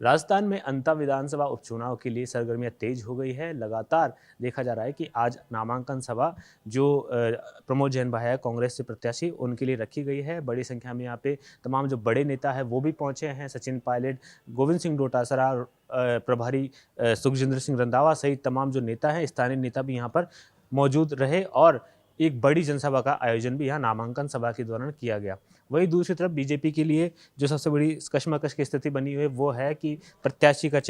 राजस्थान में अंता विधानसभा उपचुनाव के लिए सरगर्मियां तेज हो गई है। लगातार देखा जा रहा है कि आज नामांकन सभा जो प्रमोद जैन भाई है कांग्रेस से प्रत्याशी उनके लिए रखी गई है। बड़ी संख्या में यहाँ पे तमाम जो बड़े नेता है वो भी पहुंचे हैं। सचिन पायलट, गोविंद सिंह डोटासरा, प्रभारी सुखजिंदर सिंह रंधावा सहित तमाम जो नेता हैं, स्थानीय नेता भी यहाँ पर मौजूद रहे और एक बड़ी जनसभा का आयोजन भी यहाँ नामांकन सभा के दौरान किया गया। वहीं दूसरी तरफ बीजेपी के लिए जो सबसे बड़ी कशमकश की स्थिति बनी हुई है वो है कि प्रत्याशी के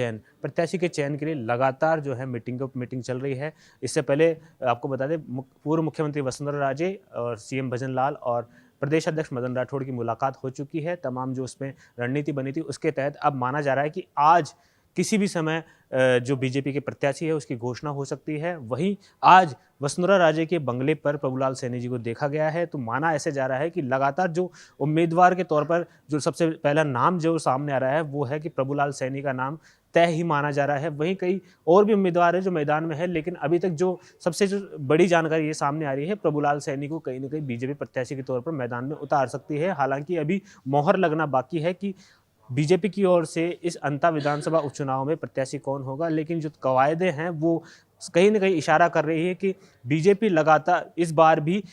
चयन के लिए लगातार जो है मीटिंग चल रही है। इससे पहले आपको बता दें, पूर्व मुख्यमंत्री वसुंधरा राजे और सीएम भजन लाल और प्रदेश अध्यक्ष मदन राठौड़ की मुलाकात हो चुकी है। तमाम जो उसमें रणनीति बनी थी उसके तहत अब माना जा रहा है कि आज किसी भी समय जो बीजेपी के प्रत्याशी है उसकी घोषणा हो सकती है। वहीं आज वसुंधरा राजे के बंगले पर प्रभुलाल सैनी जी को देखा गया है, तो माना ऐसे जा रहा है कि लगातार जो उम्मीदवार के तौर पर जो सबसे पहला नाम जो सामने आ रहा है वो है कि प्रभुलाल सैनी का नाम तय ही माना जा रहा है। वहीं कई और भी उम्मीदवार है जो मैदान में है, लेकिन अभी तक जो सबसे बड़ी जानकारी ये सामने आ रही है, प्रभुलाल सैनी को कहीं ना कहीं बीजेपी प्रत्याशी के तौर पर मैदान में उतार सकती है। हालांकि अभी मोहर लगना बाकी है कि बीजेपी की ओर से इस अंता विधानसभा उपचुनाव में प्रत्याशी कौन होगा, लेकिन जो कवायदे हैं वो कहीं ना कहीं इशारा कर रही है कि बीजेपी लगातार इस बार भी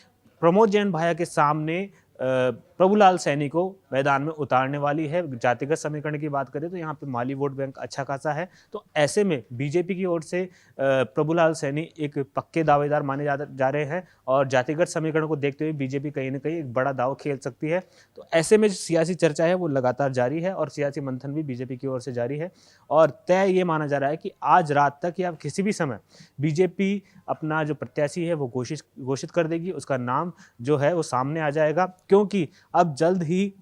प्रमोद जैन भाया के सामने प्रभुलाल सैनी को मैदान में उतारने वाली है। जातिगत समीकरण की बात करें तो यहाँ पे माली वोट बैंक अच्छा खासा है, तो ऐसे में बीजेपी की ओर से प्रभुलाल सैनी एक पक्के दावेदार माने जा रहे हैं और जातिगत समीकरण को देखते हुए बीजेपी कहीं ना कहीं एक बड़ा दाव खेल सकती है। तो ऐसे में जो सियासी चर्चा है वो लगातार जारी है और सियासी मंथन भी बीजेपी की ओर से जारी है और तय ये माना जा रहा है कि आज रात तक या किसी भी समय बीजेपी अपना जो प्रत्याशी है वो घोषित कर देगी। उसका नाम जो है वो सामने आ जाएगा, क्योंकि अब जल्द ही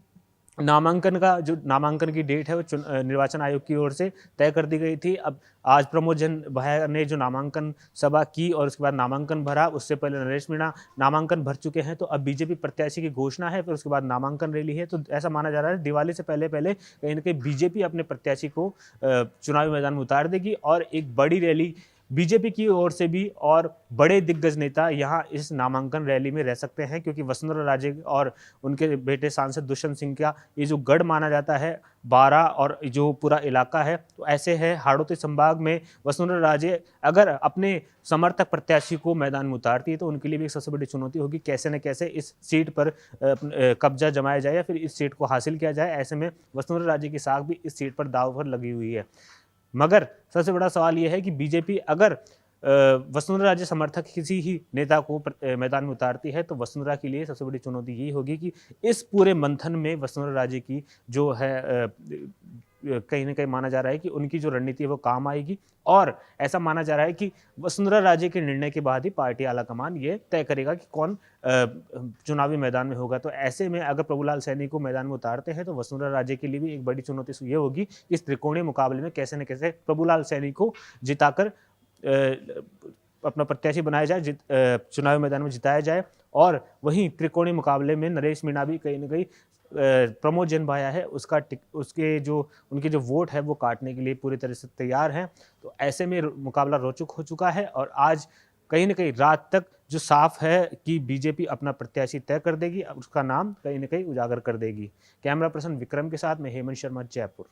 नामांकन की डेट है वो निर्वाचन आयोग की ओर से तय कर दी गई थी। अब आज प्रमोद जैन भाई ने जो नामांकन सभा की और उसके बाद नामांकन भरा, उससे पहले नरेश मीणा नामांकन भर चुके हैं, तो अब बीजेपी प्रत्याशी की घोषणा है, फिर उसके बाद नामांकन रैली है। तो ऐसा माना जा रहा है दिवाली से पहले कहीं ना कहीं बीजेपी अपने प्रत्याशी को चुनावी मैदान में उतार देगी और एक बड़ी रैली बीजेपी की ओर से भी और बड़े दिग्गज नेता यहाँ इस नामांकन रैली में रह सकते हैं, क्योंकि वसुंधरा राजे और उनके बेटे सांसद दुष्यंत सिंह का ये जो गढ़ माना जाता है बारा और जो पूरा इलाका है, तो ऐसे है हाड़ौती संभाग में वसुंधरा राजे अगर अपने समर्थक प्रत्याशी को मैदान में उतारती है तो उनके लिए भी एक सबसे बड़ी चुनौती होगी कैसे न कैसे इस सीट पर कब्जा जमाया जाए या फिर इस सीट को हासिल किया जाए। ऐसे में वसुंधरा राजे की साख भी इस सीट पर दांव पर लगी हुई है। मगर सबसे बड़ा सवाल यह है कि बीजेपी अगर वसुंधरा राजे समर्थक किसी ही नेता को मैदान में उतारती है तो वसुंधरा के लिए सबसे बड़ी चुनौती यही होगी कि इस पूरे मंथन में वसुंधरा राजे की जो है कहीं ना कहीं माना जा रहा है कि उनकी जो रणनीति है वो काम आएगी और ऐसा माना जा रहा है कि वसुंधरा राजे के निर्णय के बाद ही पार्टी आलाकमान ये तय करेगा कि कौन चुनावी मैदान में होगा। तो ऐसे में अगर प्रभुलाल सैनी को मैदान में उतारते हैं तो वसुंधरा राजे के लिए भी एक बड़ी चुनौती ये होगी इस त्रिकोणीय मुकाबले में कैसे न कैसे प्रभुलाल सैनी को जिताकर अपना प्रत्याशी बनाया जाए, चुनावी मैदान में जिताया जाए। और वहीं त्रिकोणीय मुकाबले में नरेश मीणा भी कहीं ना कहीं प्रमोद जैन भाया है उनके जो वोट है वो काटने के लिए पूरी तरह से तैयार हैं। तो ऐसे में मुकाबला रोचक हो चुका है और आज कहीं ना कहीं रात तक जो साफ है कि बीजेपी अपना प्रत्याशी तय कर देगी, उसका नाम कहीं ना कहीं उजागर कर देगी। कैमरा पर्सन विक्रम के साथ मैं हेमंत शर्मा, जयपुर।